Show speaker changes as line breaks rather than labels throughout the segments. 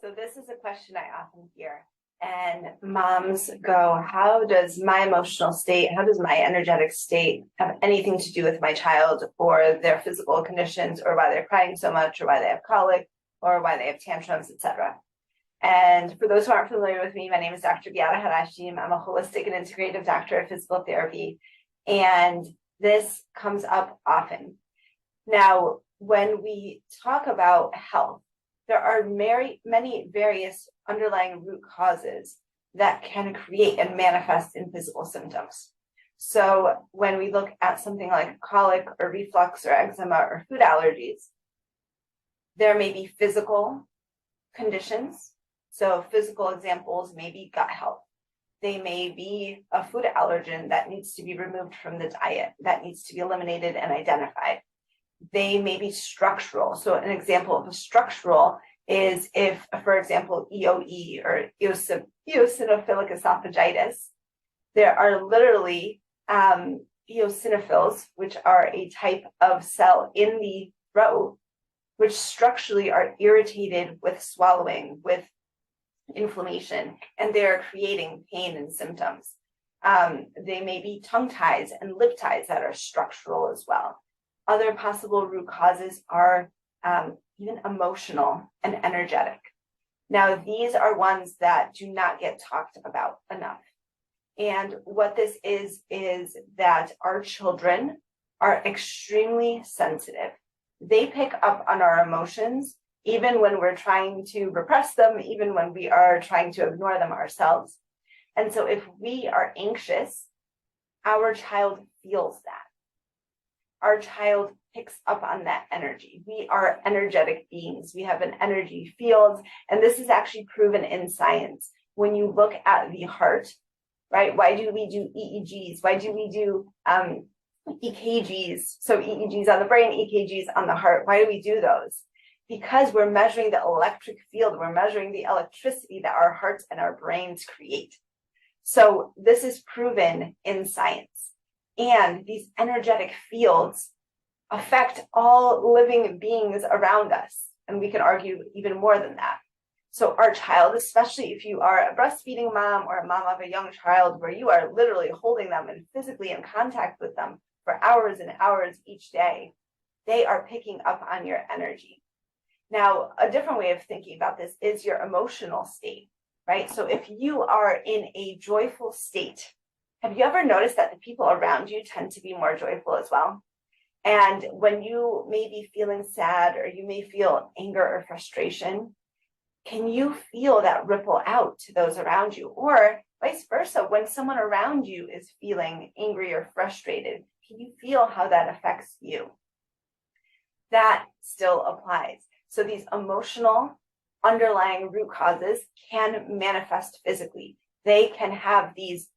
So this is a question I often hear, and moms go, how does my emotional state, how does my energetic state have anything to do with my child or their physical conditions or why they're crying so much or why they have colic or why they have tantrums, etc. And for those who aren't familiar with me, my name is Dr. Beata Harasim. I'm a holistic and integrative doctor of physical therapy, and this comes up often. Now, when we talk about health, there are many various underlying root causes that can create and manifest in physical symptoms. So when we look at something like colic or reflux or eczema or food allergies, there may be physical conditions. So physical examples may be gut health. They may be a food allergen that needs to be removed from the diet, that needs to be eliminated and identified. They may be structural. So an example of a structural is if, for example, EOE or eosinophilic esophagitis, there are literally eosinophils, which are a type of cell in the throat, which structurally are irritated with swallowing, with inflammation, and they're creating pain and symptoms. They may be tongue ties and lip ties that are structural as well. Other possible root causes are even emotional and energetic. Now, these are ones that do not get talked about enough. And what this is that our children are extremely sensitive. They pick up on our emotions, even when we're trying to repress them, even when we are trying to ignore them ourselves. And so if we are anxious, our child feels that. Our child picks up on that energy. We are energetic beings. We have an energy field, and this is actually proven in science. When you look at the heart, right? Why do we do EEGs? Why do we do EKGs? So EEGs on the brain, EKGs on the heart. Why do we do those? Because we're measuring the electric field. We're measuring the electricity that our hearts and our brains create. So this is proven in science. And these energetic fields affect all living beings around us. And we can argue even more than that. So our child, especially if you are a breastfeeding mom or a mom of a young child where you are literally holding them and physically in contact with them for hours and hours each day, they are picking up on your energy. Now, a different way of thinking about this is your emotional state, right? So if you are in a joyful state, have you ever noticed that the people around you tend to be more joyful as well? And when you may be feeling sad or you may feel anger or frustration, can you feel that ripple out to those around you? Or vice versa, when someone around you is feeling angry or frustrated, can you feel how that affects you? That still applies. So these emotional underlying root causes can manifest physically. They can have these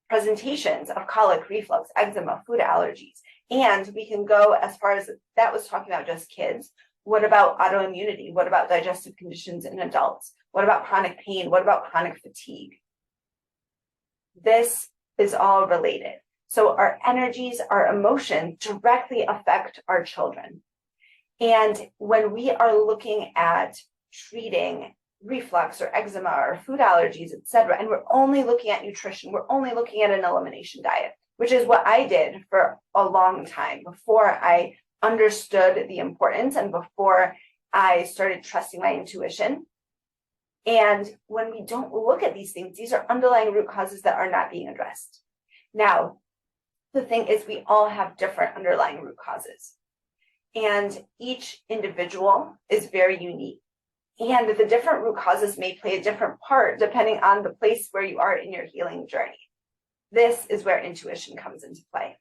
presentations of colic, reflux, eczema, food allergies. And we can go as far as that was talking about just kids. What about autoimmunity? What about digestive conditions in adults? What about chronic pain? What about chronic fatigue? This is all related. So our energies, our emotions directly affect our children. And when we are looking at treating reflux or eczema or food allergies, etc., and we're only looking at nutrition, we're only looking at an elimination diet, which is what I did for a long time before I understood the importance and before I started trusting my intuition. And when we don't look at these things, these are underlying root causes that are not being addressed. Now, the thing is, we all have different underlying root causes, and each individual is very unique. And the different root causes may play a different part depending on the place where you are in your healing journey. This is where intuition comes into play.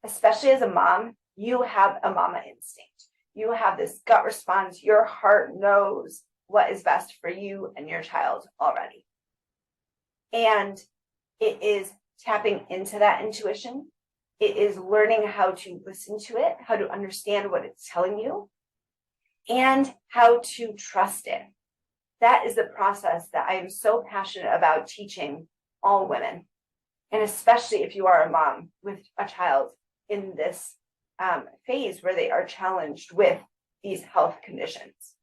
Especially as a mom, you have a mama instinct. You have this gut response. Your heart knows what is best for you and your child already. And it is tapping into that intuition. It is learning how to listen to it, how to understand what it's telling you, and how to trust it. That is the process that I am so passionate about teaching all women, and especially if you are a mom with a child in this phase where they are challenged with these health conditions.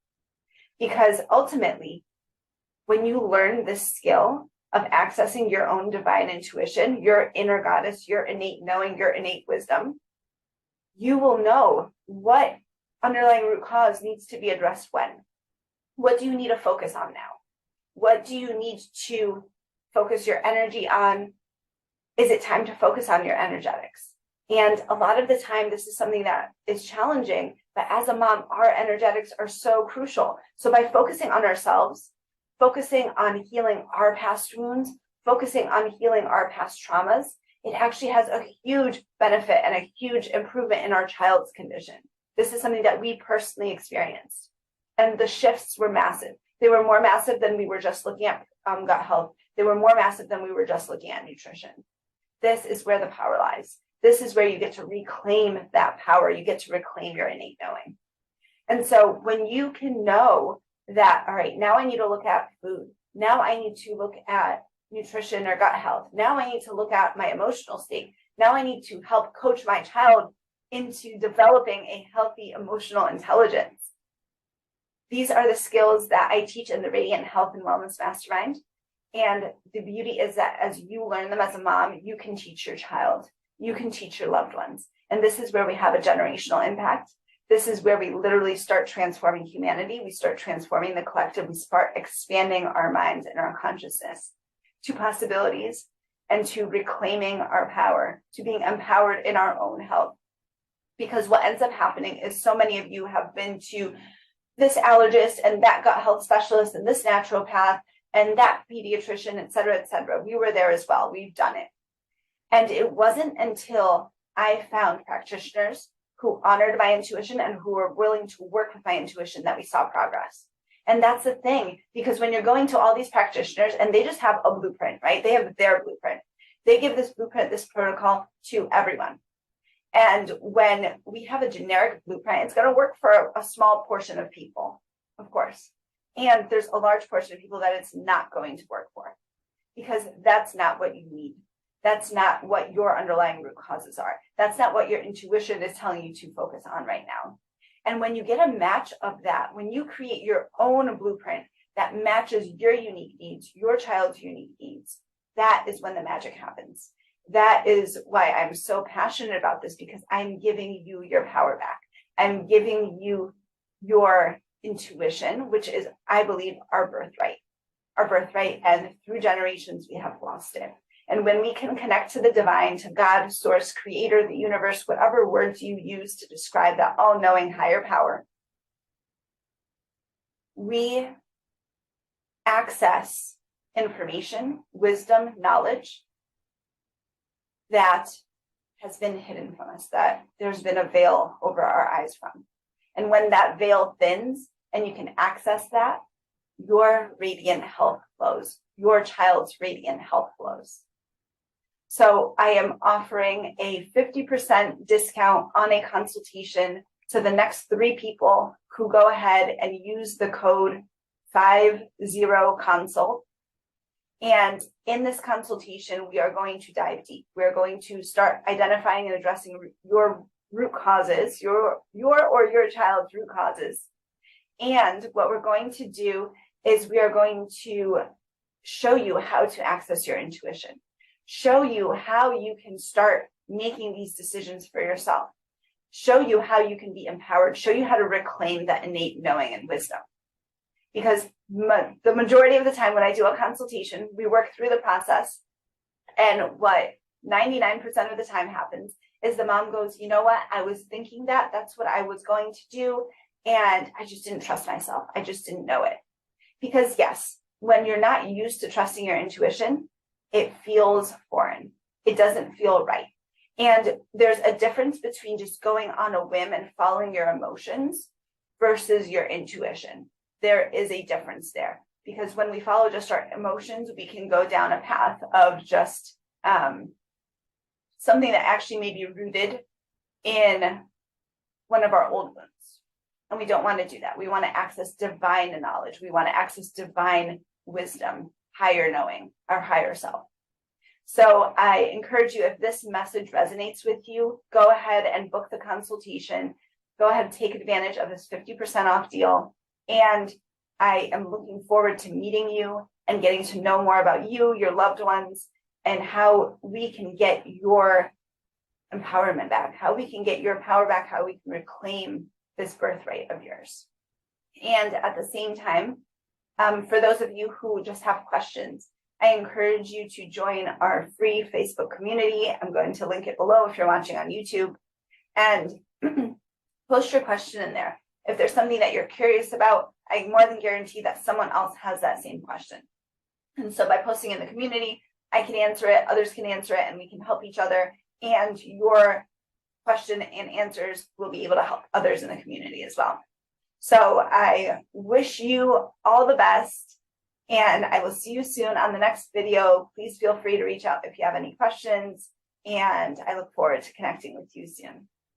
Because ultimately, when you learn this skill of accessing your own divine intuition, your inner goddess, your innate knowing, your innate wisdom, you will know what underlying root cause needs to be addressed when. What do you need to focus on now? What do you need to focus your energy on? Is it time to focus on your energetics? And a lot of the time, this is something that is challenging, but as a mom, our energetics are so crucial. So by focusing on ourselves, focusing on healing our past wounds, focusing on healing our past traumas, it actually has a huge benefit and a huge improvement in our child's condition. This is something that we personally experienced. And the shifts were massive. They were more massive than we were just looking at gut health. They were more massive than we were just looking at nutrition. This is where the power lies. This is where you get to reclaim that power. You get to reclaim your innate knowing. And so when you can know that, all right, now I need to look at food. Now I need to look at nutrition or gut health. Now I need to look at my emotional state. Now I need to help coach my child into developing a healthy emotional intelligence. These are the skills that I teach in the Radiant Health and Wellness Mastermind. And the beauty is that as you learn them as a mom, you can teach your child. You can teach your loved ones. And this is where we have a generational impact. This is where we literally start transforming humanity. We start transforming the collective. We start expanding our minds and our consciousness to possibilities and to reclaiming our power, to being empowered in our own health. Because what ends up happening is so many of you have been to this allergist and that gut health specialist and this naturopath and that pediatrician, et cetera, et cetera. We were there as well. We've done it. And it wasn't until I found practitioners who honored my intuition and who were willing to work with my intuition that we saw progress. And that's the thing, because when you're going to all these practitioners and they just have a blueprint, right? They have their blueprint. They give this blueprint, this protocol to everyone. And when we have a generic blueprint, it's going to work for a small portion of people, of course. And there's a large portion of people that it's not going to work for, because that's not what you need. That's not what your underlying root causes are. That's not what your intuition is telling you to focus on right now. And when you get a match of that, when you create your own blueprint that matches your unique needs, your child's unique needs, that is when the magic happens. That is why I'm so passionate about this, because I'm giving you your power back. I'm giving you your intuition, which is, I believe, our birthright. Our birthright, and through generations, we have lost it. And when we can connect to the divine, to God, source, creator, the universe, whatever words you use to describe that all-knowing higher power, we access information, wisdom, knowledge that has been hidden from us, that there's been a veil over our eyes from. And when that veil thins and you can access that, your radiant health flows, your child's radiant health flows. So I am offering a 50% discount on a consultation to the next 3 people who go ahead and use the code 50consult. And in this consultation, we are going to dive deep. We're going to start identifying and addressing your root causes, your or your child's root causes. And what we're going to do is we are going to show you how to access your intuition, show you how you can start making these decisions for yourself, show you how you can be empowered, show you how to reclaim that innate knowing and wisdom. Because the majority of the time when I do a consultation, we work through the process, and what 99% of the time happens is the mom goes, you know what, I was thinking that's what I was going to do, and I just didn't trust myself. I just didn't know it. Because yes, when you're not used to trusting your intuition, it feels foreign. It doesn't feel right. And there's a difference between just going on a whim and following your emotions versus your intuition. There is a difference there, because when we follow just our emotions, we can go down a path of just something that actually may be rooted in one of our old wounds. And we don't want to do that. We want to access divine knowledge. We want to access divine wisdom, higher knowing, our higher self. So I encourage you, if this message resonates with you, go ahead and book the consultation. Go ahead and take advantage of this 50% off deal. And I am looking forward to meeting you and getting to know more about you, your loved ones, and how we can get your empowerment back, how we can get your power back, how we can reclaim this birthright of yours. And at the same time, for those of you who just have questions, I encourage you to join our free Facebook community. I'm going to link it below if you're watching on YouTube, and post your question in there. If there's something that you're curious about, I more than guarantee that someone else has that same question. And so by posting in the community, I can answer it, others can answer it, and we can help each other. And your question and answers will be able to help others in the community as well. So I wish you all the best, and I will see you soon on the next video. Please feel free to reach out if you have any questions, and I look forward to connecting with you soon.